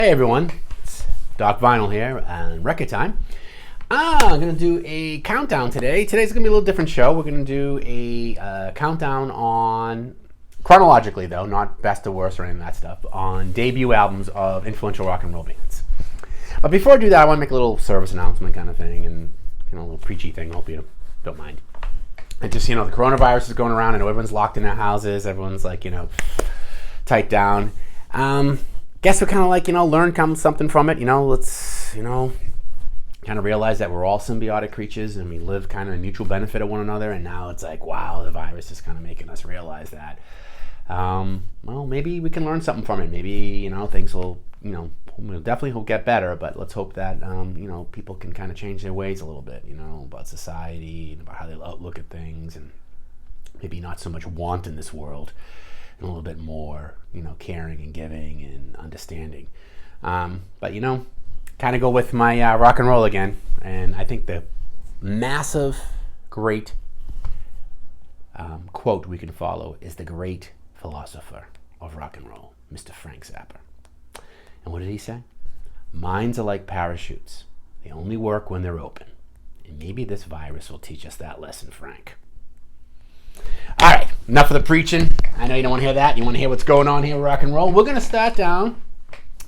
Hey everyone, it's Doc Vinyl here and Record Time. I'm going to do a countdown today. Today's going to be a little different show. We're going to do a countdown on, chronologically though, not best to worst or any of that stuff, on debut albums of influential rock and roll bands. But before I do that, I want to make a little service announcement kind of thing and a little preachy thing. I hope you don't mind. And just, the coronavirus is going around. I know everyone's locked in their houses. Everyone's tight down. Guess we kind of learn something from it. Let's, kind of realize that we're all symbiotic creatures and we live kind of in mutual benefit of one another. And now it's like, wow, the virus is kind of making us realize that. Well, maybe we can learn something from it. Maybe, things will, definitely will get better. But let's hope that, people can kind of change their ways a little bit, about society and about how they look at things, and maybe not so much want in this world. A little bit more, caring and giving and understanding. But, kind of go with my rock and roll again. And I think the massive, great quote we can follow is the great philosopher of rock and roll, Mr. Frank Zappa. And what did he say? Minds are like parachutes. They only work when they're open. And maybe this virus will teach us that lesson, Frank. All right, enough of the preaching. I know you don't want to hear that. You want to hear what's going on here with rock and roll. We're going to start down.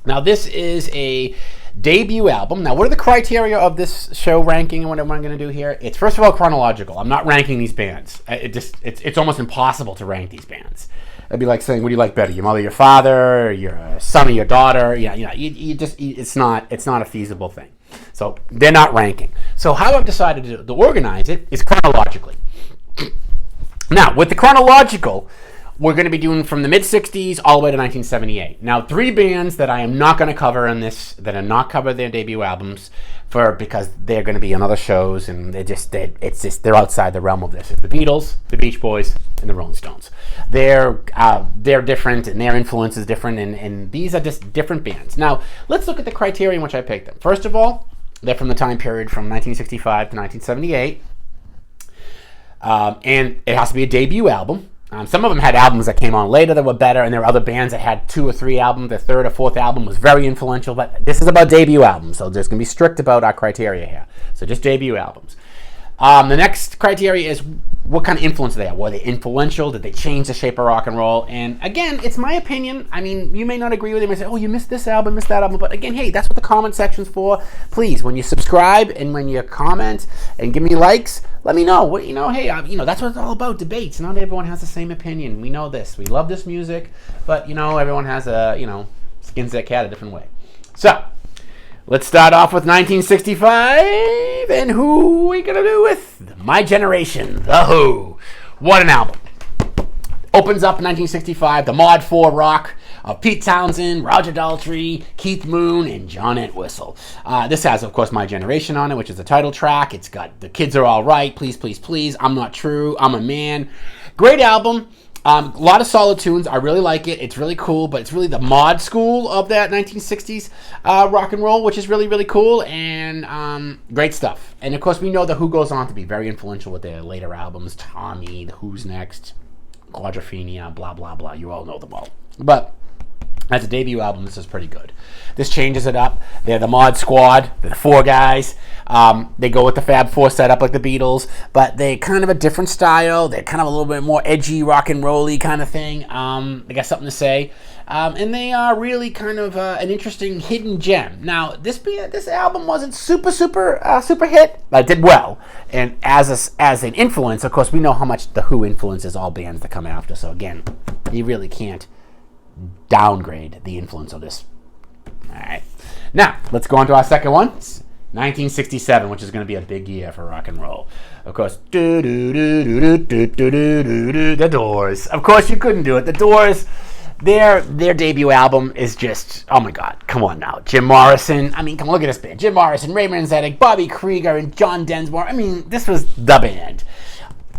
Now, this is a debut album. Now, what are the criteria of this show ranking and what am I going to do here? It's, first of all, chronological. I'm not ranking these bands. It's almost impossible to rank these bands. It'd be like saying, what do you like better, your mother, your father, your son or your daughter? It's not a feasible thing. So they're not ranking. So how I've decided to organize it is chronologically. Now, with the chronological, we're going to be doing from the mid-'60s all the way to 1978. Now, three bands that I am not going to cover in this, that are not cover their debut albums, because they're going to be on other shows, and they're outside the realm of this. It's the Beatles, the Beach Boys, and the Rolling Stones. They're different, and their influence is different, and these are just different bands. Now, let's look at the criteria in which I picked them. First of all, they're from the time period from 1965 to 1978. And it has to be a debut album. Some of them had albums that came on later that were better, and there were other bands that had 2 or 3 albums. Their third or fourth album was very influential, but this is about debut albums, so just going to be strict about our criteria here. So just debut albums. The next criteria is what kind of influence they have. Were they influential? Did they change the shape of rock and roll? And again, it's my opinion. I mean, you may not agree with it. You may say, oh, you missed this album, missed that album. But again, hey, that's what the comment section's for. Please, when you subscribe and when you comment and give me likes, let me know. Hey, that's what it's all about, debates. Not everyone has the same opinion. We know this. We love this music, but, everyone has skins their cat a different way. So, let's start off with 1965, and who are we going to do with? My Generation, The Who. What an album. Opens up in 1965, the Mod 4 rock of Pete Townsend, Roger Daltrey, Keith Moon, and John Entwistle. This has, of course, My Generation on it, which is the title track. It's got The Kids Are All Right, Please, Please, Please, I'm Not True, I'm a Man. Great album. A lot of solid tunes. I really like it. It's really cool, but it's really the mod school of that 1960s rock and roll, which is really, really cool, and great stuff. And, of course, we know The Who goes on to be very influential with their later albums, Tommy, The Who's Next, Quadrophenia, blah, blah, blah. You all know them all. But as a debut album, this is pretty good. This changes it up. They're the mod squad. They're the 4 guys. They go with the Fab Four setup like the Beatles, but they kind of a different style. They're kind of a little bit more edgy, rock and roll-y kind of thing. They got something to say. And they are really kind of an interesting hidden gem. Now, this album wasn't super hit, but it did well. And as an influence, of course, we know how much The Who influences all bands that come after. So again, you really can't downgrade the influence of this. All right. Now, let's go on to our second one. 1967, which is going to be a big year for rock and roll. Of course, The Doors. Of course, you couldn't do it. The Doors, their debut album is just, oh my God, come on now. Jim Morrison, come on, look at this band. Jim Morrison, Ray Manzarek, Bobby Krieger, and John Densmore. This was the band.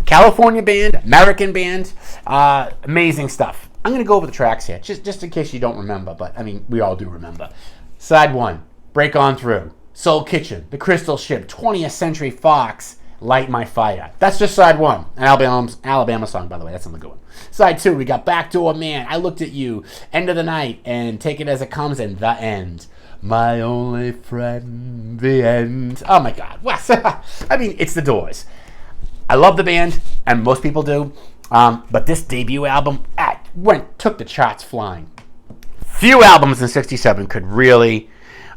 California band, American band, amazing stuff. I'm going to go over the tracks here, just in case you don't remember, but we all do remember. Side 1, Break On Through, Soul Kitchen, The Crystal Ship, 20th Century Fox, Light My Fire. That's just side one. An Alabama song, by the way. That's another good one. Side two, we got Backdoor Man, I Looked at You, End of the Night, and Take It As It Comes, and The End. My Only Friend, The End. Oh my God. I mean, it's the Doors. I love the band, and most people do. But this debut album took the charts flying. Few albums in '67 could really,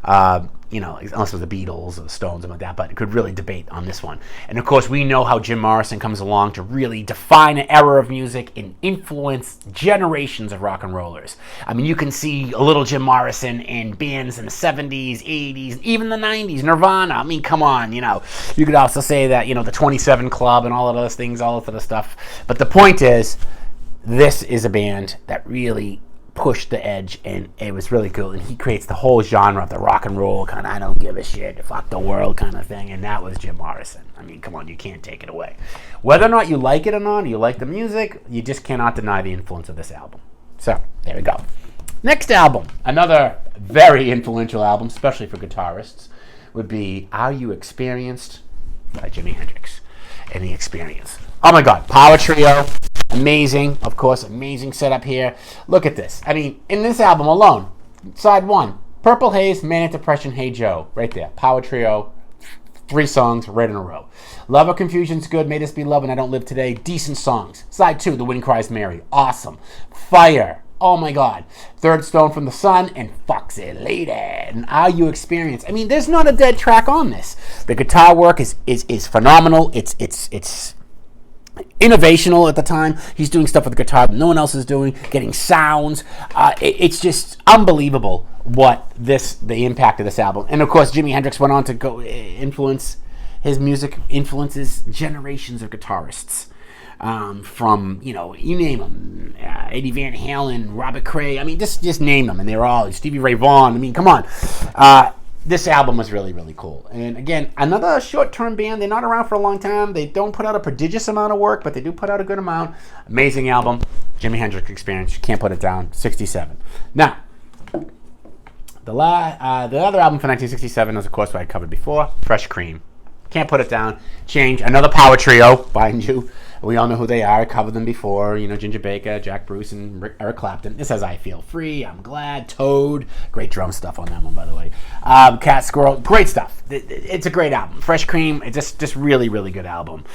unless it was the Beatles or the Stones and like that, but it could really debate on this one. And of course, we know how Jim Morrison comes along to really define an era of music and influence generations of rock and rollers. I mean, you can see a little Jim Morrison in bands in the '70s, '80s, even the '90s, Nirvana. I mean, come on, You could also say that, the 27 Club and all of those things, all of the stuff. But the point is, this is a band that really pushed the edge, and it was really cool. And he creates the whole genre of the rock and roll kind of I don't give a shit, fuck the world kind of thing, and that was Jim Morrison. I mean, come on, you can't take it away. Whether or not you like it or not, you like the music, you just cannot deny the influence of this album. So, there we go. Next album, another very influential album, especially for guitarists, would be Are You Experienced by Jimi Hendrix and The Experience. Oh my God, power trio. Amazing, of course, amazing setup here. Look at this. I mean, in this album alone, side one, Purple Haze, Manic Depression, Hey Joe, right there. Power trio, 3 songs right in a row. Love or Confusion's good, May This Be Love and I Don't Live Today, decent songs. Side 2, The Wind Cries Mary, awesome. Fire, oh my God. Third Stone from the Sun, and Foxy Lady. And Are You Experienced? I mean, there's not a dead track on this. The guitar work is phenomenal. It's innovational at the time. He's doing stuff with the guitar that no one else is doing, getting sounds. It's just unbelievable what the impact of this album. And of course, Jimi Hendrix went on to go influence, his music influences generations of guitarists. From, you name them, Eddie Van Halen, Robert Cray, I mean, just name them, and they're all, Stevie Ray Vaughan, I mean, come on. This album was really, really cool. And again, another short-term band. They're not around for a long time. They don't put out a prodigious amount of work, but they do put out a good amount. Amazing album. Jimi Hendrix Experience. You can't put it down. '67. Now, the other album for 1967 is, of course, what I covered before. Fresh Cream. Can't put it down. Change. Another power trio, mind you. We all know who they are. I covered them before. Ginger Baker, Jack Bruce, and Eric Clapton. This says I Feel Free, I'm Glad, Toad. Great drum stuff on that one, by the way. Cat Squirrel. Great stuff. It's a great album. Fresh Cream. It's just really, really good album.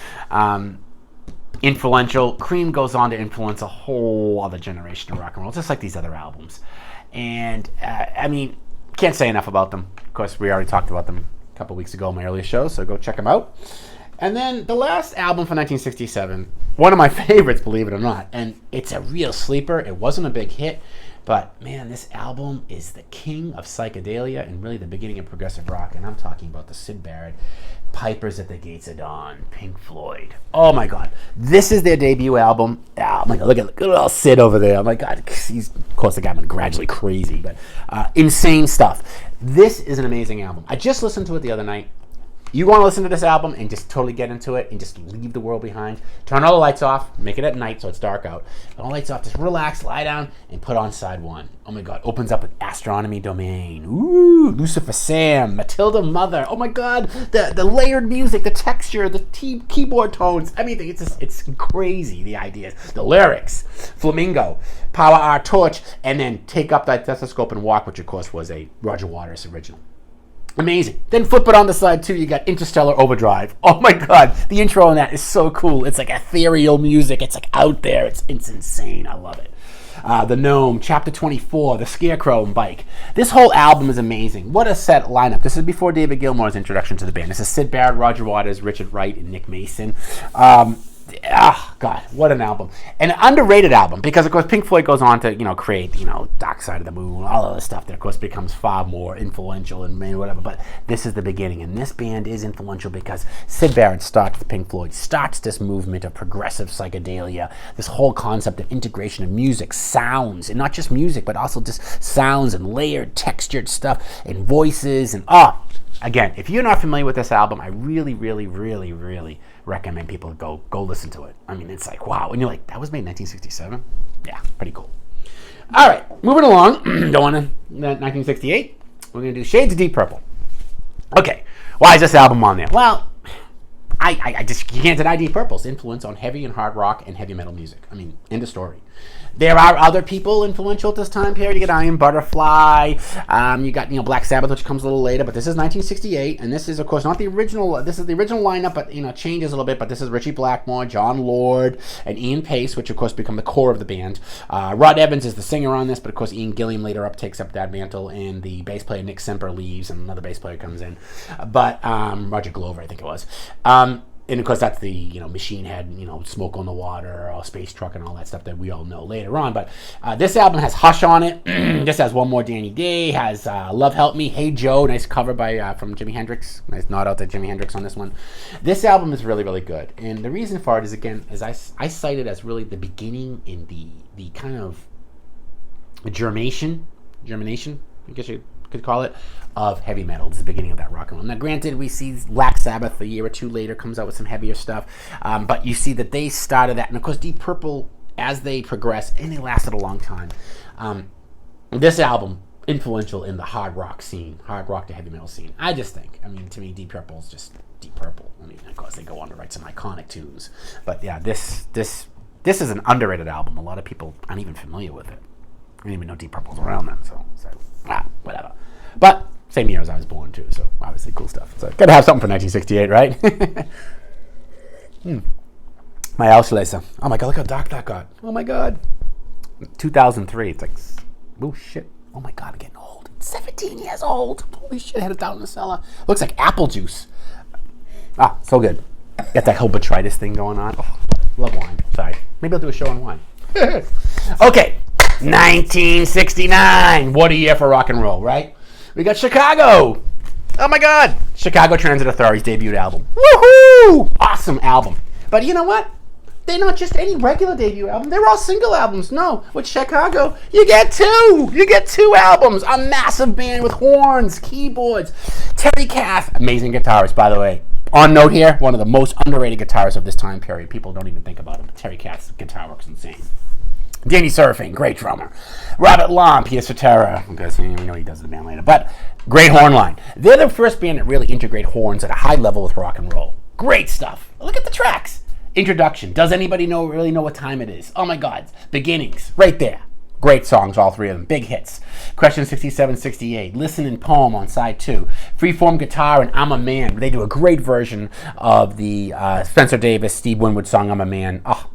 Influential. Cream goes on to influence a whole other generation of rock and roll, just like these other albums. And, I mean, can't say enough about them. Of course, we already talked about them a couple weeks ago in my earlier show, so go check them out. And then the last album from 1967, one of my favorites, believe it or not, and it's a real sleeper. It wasn't a big hit, but man, this album is the king of psychedelia and really the beginning of progressive rock. And I'm talking about the Syd Barrett, Pipers at the Gates of Dawn, Pink Floyd. Oh my God, this is their debut album. Oh my God, look at little Sid over there. Oh my God, he's of course the guy went gradually crazy, but insane stuff. This is an amazing album. I just listened to it the other night. You want to listen to this album and just totally get into it and just leave the world behind. Turn all the lights off. Make it at night so it's dark out. All the lights off. Just relax, lie down, and put on side one. Oh my God. Opens up with Astronomy Domain. Ooh, Lucifer Sam. Matilda Mother. Oh my God. The layered music, the texture, the keyboard tones, everything. It's crazy, the ideas. The lyrics. Flamingo. Power Our Torch. And then Take Up Thy Stethoscope and Walk, which of course was a Roger Waters original. Amazing. Then flip it on the side too. You got Interstellar Overdrive. Oh my God, the intro on that is so cool. It's like ethereal music. It's like out there. It's insane. I love it. The Gnome, Chapter 24, The Scarecrow and Bike. This whole album is amazing. What a set lineup. This is before David Gilmour's introduction to the band. This is Syd Barrett, Roger Waters, Richard Wright, and Nick Mason. God, what an album. An underrated album, because of course Pink Floyd goes on to, create, Dark Side of the Moon, all of this stuff that of course becomes far more influential and whatever, but this is the beginning, and this band is influential because Syd Barrett starts Pink Floyd, starts this movement of progressive psychedelia, this whole concept of integration of music, sounds, and not just music, but also just sounds and layered, textured stuff, and voices, and again, if you're not familiar with this album, I really, really, really, really recommend people go listen to it. I mean, it's like, wow. And you're like, that was made in 1967? Yeah, pretty cool. All right, moving along. Going to 1968. We're going to do Shades of Deep Purple. Okay, why is this album on there? Well, I just, you can't deny Deep Purple's influence on heavy and hard rock and heavy metal music. I mean, end of story. There are other people influential at this time period. You get Iron Butterfly. You got, Black Sabbath, which comes a little later. But this is 1968, and this is, of course, not the original. This is the original lineup, but changes a little bit. But this is Richie Blackmore, John Lord, and Ian Pace, which of course become the core of the band. Rod Evans is the singer on this, but of course Ian Gilliam later takes up that mantle, and the bass player Nick Semper leaves, and another bass player comes in. But Roger Glover, I think it was. And of course, that's the Machine Head, Smoke on the Water, Space Truck, and all that stuff that we all know later on. But this album has Hush on it. This has One More Danny Day. Has Love Help Me, Hey Joe, nice cover by from Jimi Hendrix. Nice nod out to Jimi Hendrix on this one. This album is really, really good, and the reason for it is, again, as I cite it as really the beginning in the kind of germination, I guess you could call it, of heavy metal. It's the beginning of that rock and roll. Now, granted, we see Black Sabbath a year or two later comes out with some heavier stuff, but you see that they started that, and of course Deep Purple, as they progress, and they lasted a long time. This album, influential in the hard rock scene, hard rock to heavy metal scene. I just think, to me, Deep Purple is just Deep Purple. Of course, they go on to write some iconic tunes, but yeah, this is an underrated album. A lot of people aren't even familiar with it. I didn't even know Deep Purple was around then, so whatever. But same year as I was born, too, so obviously cool stuff. So gotta have something for 1968, right? My Auslöser. Oh my god, look how dark that got. Oh my god. 2003. It's like, oh shit. Oh my god, I'm getting old. 17 years old. Holy shit, I had it down in the cellar. Looks like apple juice. Ah, so good. Got that whole botrytis thing going on. Oh, love wine. Sorry. Maybe I'll do a show on wine. Okay. 1969. What a year for rock and roll, right? We got Chicago. Oh my god. Chicago Transit Authority's debut album. Woohoo! Awesome album. But you know what? They're not just any regular debut album. They're all single albums. No, with Chicago, you get two. You get two albums. A massive band with horns, keyboards. Terry Kath, amazing guitarist, by the way. On note here, one of the most underrated guitarists of this time period. People don't even think about him. Terry Kath's guitar work's insane. Danny Surfing, great drummer. Robert Lomb, Peter Cetera. We know he does the band later. But great horn line. They're the first band that really integrate horns at a high level with rock and roll. Great stuff. Look at the tracks. Introduction. Does anybody really know what time it is? Oh my god. Beginnings. Right there. Great songs, all three of them. Big hits. Question 67, 68. Listen and Poem on side 2. Freeform Guitar and I'm a Man. They do a great version of the Spencer Davis, Steve Winwood song I'm a Man. Oh,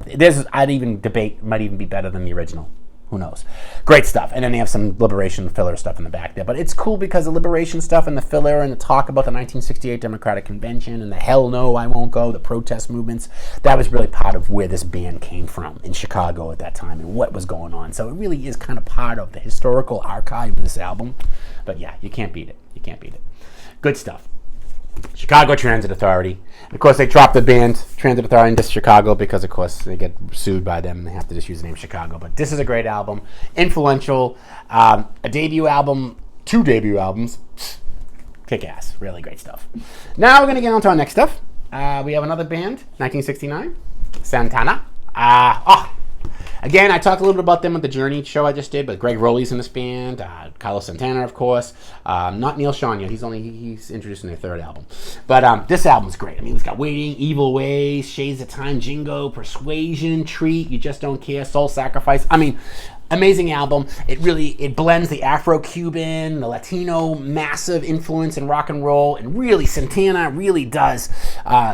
I'd even debate, might even be better than the original. Who knows? Great stuff. And then they have some Liberation filler stuff in the back there. But it's cool because the Liberation stuff and the filler and the talk about the 1968 Democratic Convention and the hell no, I won't go, the protest movements, that was really part of where this band came from in Chicago at that time and what was going on. So it really is kind of part of the historical archive of this album. But yeah, you can't beat it. You can't beat it. Good stuff. Chicago Transit Authority. And of course, they dropped the band Transit Authority into Chicago because, of course, they get sued by them and they have to just use the name Chicago. But this is a great album. Influential. A debut album. 2 debut albums. Kick ass. Really great stuff. Now we're going to get on to our next stuff. We have another band, 1969. Santana. Again, I talked a little bit about them with the Journey show I just did, but Greg Rowley's in this band, Carlos Santana, of course, not Neil Sean yet. He's introduced in their 3rd album. But this album's great. It's got Waiting, Evil Ways, Shades of Time, Jingo, Persuasion, Treat, You Just Don't Care, Soul Sacrifice. Amazing album. It blends the Afro-Cuban, the Latino massive influence in rock and roll, and really Santana really does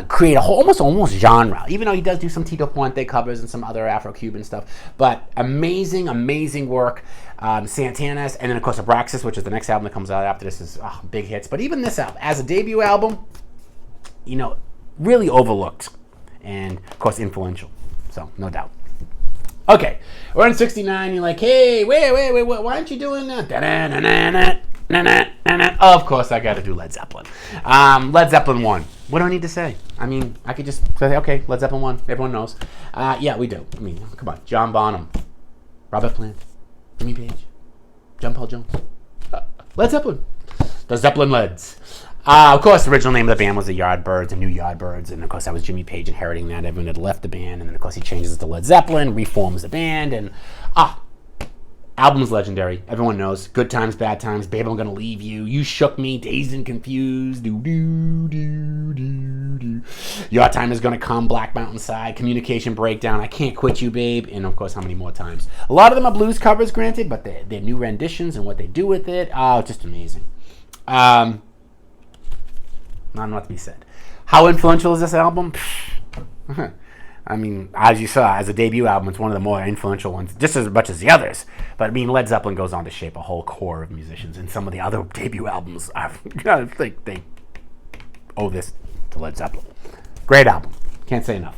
create a whole almost genre, even though he does do some Tito Puente covers and some other Afro-Cuban stuff. But amazing work. Santana's, and then of course Abraxas, which is the next album that comes out after this, is big hits. But even this album, as a debut album, really overlooked, and of course influential. So no doubt. Okay, we're in 69. You're like, hey, wait, why aren't you doing that? Of course, I got to do Led Zeppelin. Led Zeppelin 1. What do I need to say? I could just say, okay, Led Zeppelin 1. Everyone knows. Yeah, we do. Come on. John Bonham, Robert Plant, Jimmy Page, John Paul Jones. Led Zeppelin. The Zeppelin Leds. Of course, the original name of the band was the Yardbirds, the New Yardbirds, and of course that was Jimmy Page inheriting that. Everyone had left the band, and then of course he changes it to Led Zeppelin, reforms the band, and Album's legendary. Everyone knows. Good Times, Bad Times, Babe, I'm Gonna Leave You, You Shook Me, Dazed and Confused, do do do do do. Your Time Is Gonna Come, Black Mountainside, Communication Breakdown, I Can't Quit You, Babe, and of course, How Many More Times. A lot of them are blues covers, granted, but they're new renditions and what they do with it, just amazing. Not enough to be said. How influential is this album? I mean, as you saw, as a debut album, it's one of the more influential ones, just as much as the others. But I mean, Led Zeppelin goes on to shape a whole core of musicians, and some of the other debut albums, I think they owe this to Led Zeppelin. Great album. Can't say enough.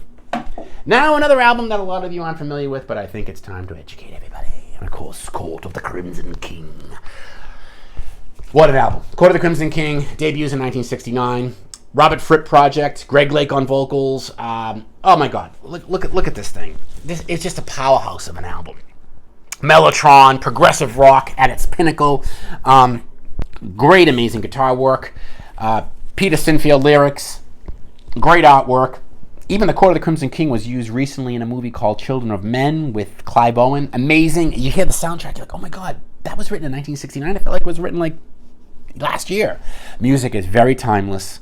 Now, another album that a lot of you aren't familiar with, but I think it's time to educate everybody. And of course, Court of the Crimson King. What an album. Court of the Crimson King debuts in 1969. Robert Fripp Project, Greg Lake on vocals. Oh my God, look at this thing. It's just a powerhouse of an album. Mellotron, progressive rock at its pinnacle. Great, amazing guitar work. Peter Sinfield lyrics. Great artwork. Even the Court of the Crimson King was used recently in a movie called Children of Men with Clive Owen. Amazing. You hear the soundtrack, you're like, oh my God, that was written in 1969. I feel like it was written like last year. Music is very timeless.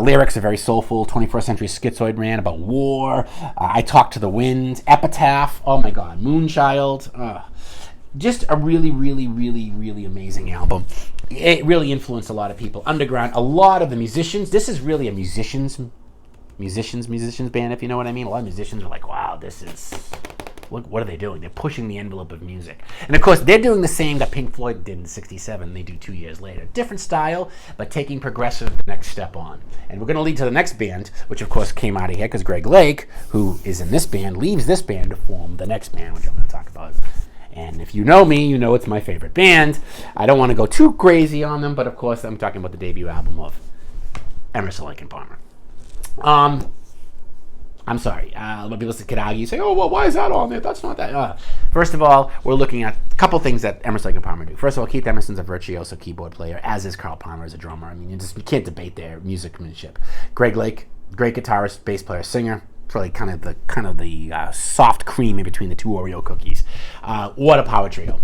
Lyrics are very soulful. 21st Century Schizoid Man about war. I Talk to the Wind. Epitaph. Oh my God. Moonchild. Just a really, really, really, really amazing album. It really influenced a lot of people. Underground. A lot of the musicians. This is really a musicians band, if you know what I mean. A lot of musicians are like, wow, this is... What are they doing? They're pushing the envelope of music. And of course, they're doing the same that Pink Floyd did in 1967. They do 2 years later. Different style, but taking progressive the next step on. And we're going to lead to the next band, which of course came out of here because Greg Lake, who is in this band, leaves this band to form the next band, which I'm going to talk about. And if you know me, you know it's my favorite band. I don't want to go too crazy on them, but of course I'm talking about the debut album of Emerson, Lake and Palmer. I'm sorry. A lot of people could argue, say, oh, well, why is that on there? That's not that. First of all, we're looking at a couple things that Emerson, Lake and Palmer do. First of all, Keith Emerson's a virtuoso keyboard player, as is Carl Palmer as a drummer. I mean, you can't debate their musicmanship. Greg Lake, great guitarist, bass player, singer. It's really kind of the soft cream in between the two Oreo cookies. What a power trio.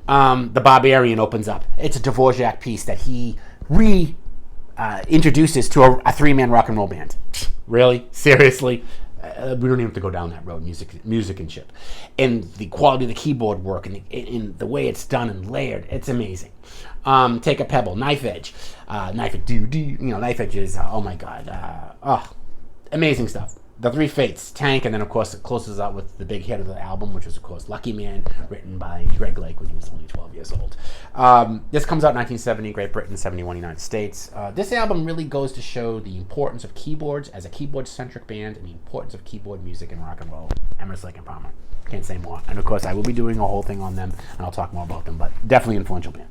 The Barbarian opens up. It's a Dvorak piece that he introduces to a three-man rock and roll band. Really? Seriously? We don't even have to go down that road, musicianship. And the quality of the keyboard work and the way it's done and layered, it's amazing. Take a Pebble, Knife Edge. Knife Edge is, oh my God. Amazing stuff. The Three Fates, Tank, and then of course it closes out with the big hit of the album, which is of course Lucky Man, written by Greg Lake when he was only 12 years old. This comes out in 1970 in Great Britain, 71 United States. This album really goes to show the importance of keyboards as a keyboard-centric band and the importance of keyboard music in rock and roll. Emerson, Lake and Palmer. Can't say more. And of course I will be doing a whole thing on them, and I'll talk more about them, but definitely an influential band.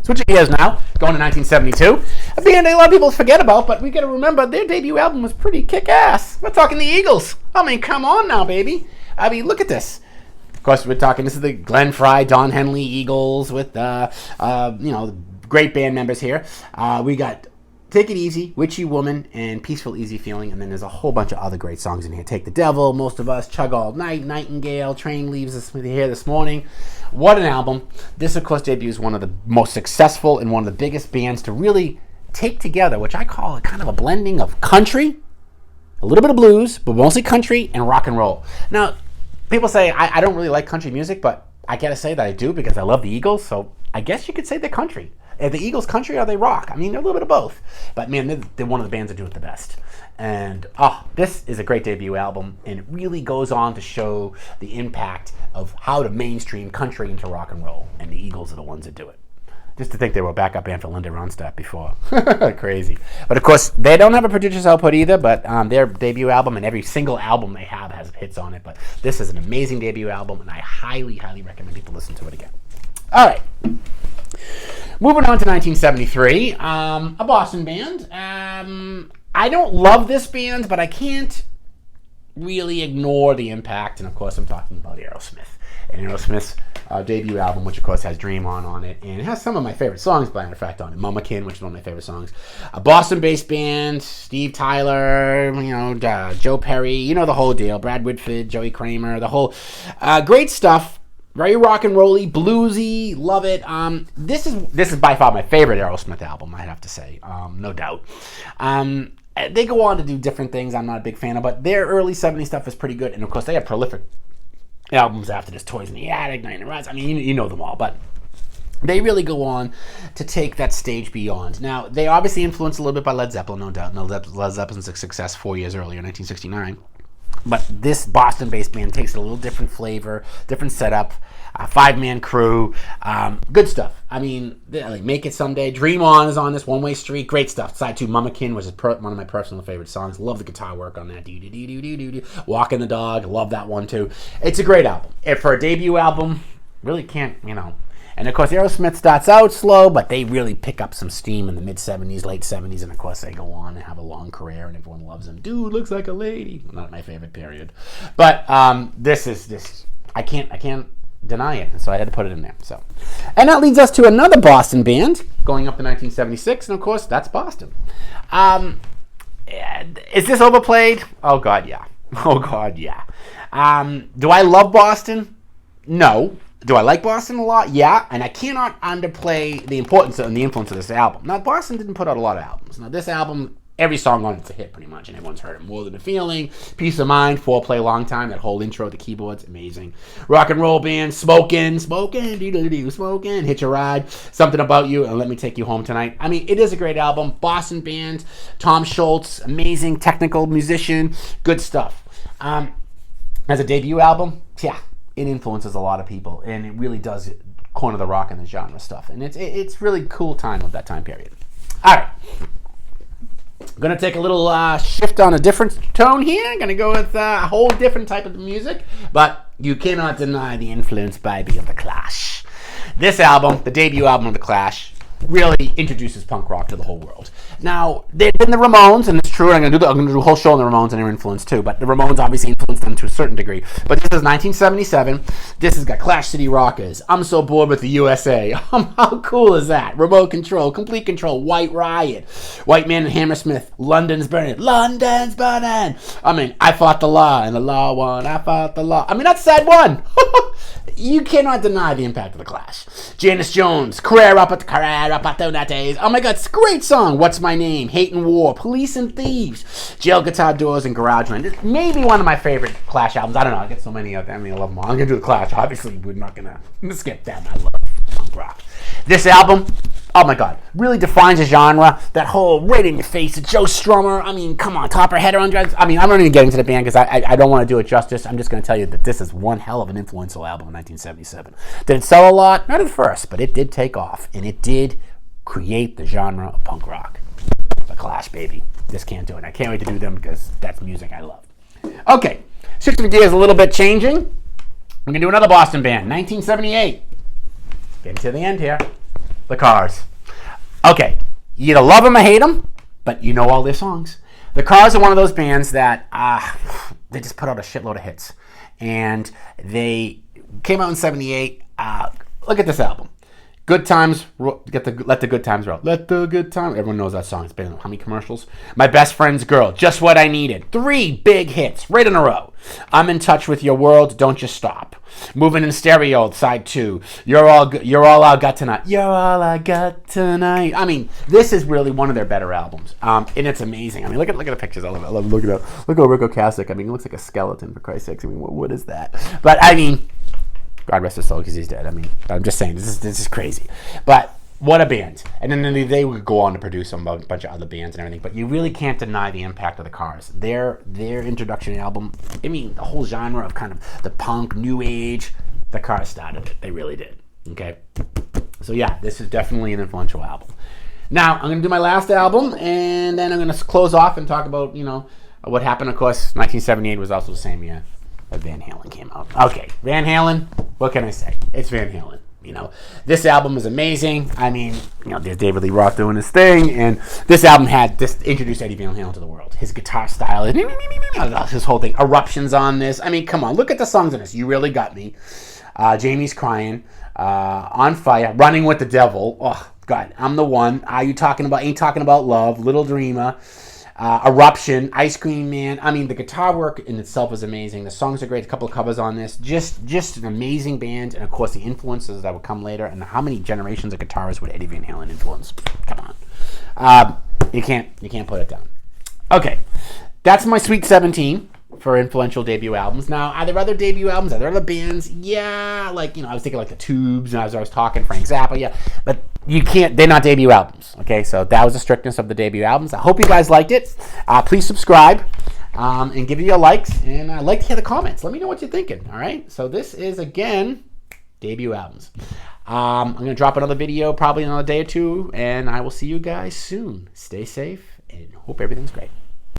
Switching gears now, going to 1972. A band a lot of people forget about, but we got to remember their debut album was pretty kick-ass. We're talking the Eagles. I mean, come on now, baby. I mean, look at this. Of course, we're talking, this is the Glenn Frey, Don Henley Eagles with, great band members here. We got Take It Easy, Witchy Woman, and Peaceful Easy Feeling, and then there's a whole bunch of other great songs in here. Take the Devil, Most of Us, Chug All Night, Nightingale, Train Leaves Us Here This Morning. What an album. This, of course, debuts one of the most successful and one of the biggest bands to really take together, which I call a kind of a blending of country, a little bit of blues, but mostly country and rock and roll. Now, people say I don't really like country music, but I gotta say that I do because I love the Eagles, so I guess you could say they're country. Are the Eagles country or are they rock? I mean, they're a little bit of both. But man, they're one of the bands that do it the best. And this is a great debut album, and it really goes on to show the impact of how to mainstream country into rock and roll, and the Eagles are the ones that do it. Just to think they were a backup band for Linda Ronstadt before. Crazy. But of course, they don't have a prodigious output either, but their debut album and every single album they have has hits on it. But this is an amazing debut album, and I highly, highly recommend people listen to it again. All right. Moving on to 1973, a Boston band. I don't love this band, but I can't really ignore the impact. And of course, I'm talking about Aerosmith. And Aerosmith's debut album, which of course has Dream On it, and it has some of my favorite songs, by matter of fact, on it. Mamakin, which is one of my favorite songs. A Boston-based band, Steve Tyler, Joe Perry, the whole deal. Brad Whitford, Joey Kramer, the whole great stuff. Very rock and rolly, bluesy, love it. This is by far my favorite Aerosmith album, I have to say, no doubt. They go on to do different things I'm not a big fan of, but their early 70s stuff is pretty good. And of course, they have prolific albums after this: Toys in the Attic, Night in the Rise. I mean, you know them all, but they really go on to take that stage beyond. Now, they obviously influenced a little bit by Led Zeppelin, no doubt. Led Zeppelin's success 4 years earlier, 1969. But this Boston-based band takes a little different flavor, different setup, five-man crew, good stuff. I mean, like Make It Someday, Dream On is on this, One Way Street, great stuff. Side 2, Mamakin, which is one of my personal favorite songs. Love the guitar work on that. Walking the Dog, love that one too. It's a great album. For a debut album, really can't, And of course, Aerosmith starts out slow, but they really pick up some steam in the mid-70s, late 70s, and of course they go on and have a long career, and everyone loves them. Dude looks like a lady. Not my favorite period. But this I can't deny it, and so I had to put it in there. So, and that leads us to another Boston band, going up to 1976, and of course, that's Boston. Is this overplayed? Oh, God, yeah. Oh, God, yeah. Do I love Boston? No. Do I like Boston a lot? Yeah, and I cannot underplay the importance and the influence of this album. Now, Boston didn't put out a lot of albums. Now, this album, every song on it's a hit pretty much, and everyone's heard it. More Than a Feeling, Peace of Mind, Foreplay, Long Time, that whole intro with the keyboards, amazing. Rock and Roll Band, Smokin', Hitch a Ride, Something About You, and Let Me Take You Home Tonight. I mean, it is a great album. Boston band, Tom Schultz, amazing technical musician, good stuff. As a debut album, yeah. It influences a lot of people, and it really does corner the rock and the genre stuff. And it's really cool time of that time period. All right. I'm going to take a little shift on a different tone here. I'm going to go with a whole different type of music, but you cannot deny the influence, baby, of The Clash. This album, the debut album of The Clash, really introduces punk rock to the whole world. Now, they've been the Ramones, and it's true, I'm going to do a whole show on the Ramones and their influence too, but the Ramones obviously influenced them to a certain degree. But this is 1977. This has got Clash City Rockers, I'm So Bored with the USA. How cool is that? Remote Control, Complete Control, White Riot, White Man and Hammersmith, London's Burning. London's Burning! I mean, I Fought the Law, and the law won. I fought the law. I mean, that's side one. You cannot deny the impact of The Clash. Janis Jones, Career Up at days. Oh my God, it's a great song. What's My Name? Hate and War, Police and Thieves, Jail Guitar Doors, and Garageland. It's maybe one of my favorite Clash albums. I don't know. I get so many of them. I mean, I love them all. I'm going to do The Clash. Obviously, we're not going to skip that. I love punk rock. This album, oh my God, really defines a genre. That whole right in your face, Joe Strummer. I mean, come on, Topper Header on drugs. I mean, I'm not even getting to the band because I don't want to do it justice. I'm just going to tell you that this is one hell of an influential album in 1977. Did it sell a lot? Not at first, but it did take off, and it did create the genre of punk rock. The Clash, baby. Just can't do it. I can't wait to do them because that's music I love. Okay, shifting gears a little bit, changing. We're going to do another Boston band, 1978. Getting to the end here. The Cars. Okay, you either love them or hate them, but you know all their songs. The Cars are one of those bands that they just put out a shitload of hits. And they came out in 78. Look at this album. Good Times, Let the Good Times Roll. Let the Good Times. Everyone knows that song. It's been in how many commercials? My Best Friend's Girl, Just What I Needed. 3 big hits right in a row. I'm in Touch with Your World, Don't You Stop. Moving in Stereo, side 2. You're all I got tonight. You're all I got tonight. I mean, this is really one of their better albums, and it's amazing. I mean, look at the pictures. I love it. Look at Rico Kasich. I mean, he looks like a skeleton, for Christ's sakes. I mean, what is that? But I mean, God rest his soul because he's dead. I mean, I'm just saying, this is crazy. But what a band. And then they would go on to produce a bunch of other bands and everything. But you really can't deny the impact of the Cars. Their introduction album, I mean, the whole genre of kind of the punk, new age, the Cars started it. They really did. Okay? So yeah, this is definitely an influential album. Now, I'm going to do my last album, and then I'm going to close off and talk about, what happened. Of course, 1978 was also the same year that Van Halen came out. Okay, Van Halen, what can I say? It's Van Halen. This album is amazing. I mean, there's David Lee Roth doing his thing, and this album introduced Eddie Van Halen to the world. His guitar style, his whole thing. Eruptions on this. I mean, come on, look at the songs in this. You Really Got Me. Jamie's Crying. On Fire. Running with the Devil. Oh, God, I'm the One. Ain't Talking About Love. Little Dreamer. Eruption, Ice Cream Man. I mean, the guitar work in itself is amazing. The songs are great. A couple of covers on this. Just an amazing band. And, of course, the influences that would come later. And how many generations of guitarists would Eddie Van Halen influence? Come on. You can't put it down. Okay. That's my Sweet 17 for influential debut albums. Now, are there other debut albums? Are there other bands? Yeah, like, I was thinking like the Tubes, and as I was talking, Frank Zappa, yeah. But they're not debut albums, okay? So that was the strictness of the debut albums. I hope you guys liked it. Please subscribe and give it your likes, and I'd like to hear the comments. Let me know what you're thinking, all right? So this is, again, debut albums. I'm going to drop another video probably in another day or two, and I will see you guys soon. Stay safe, and hope everything's great.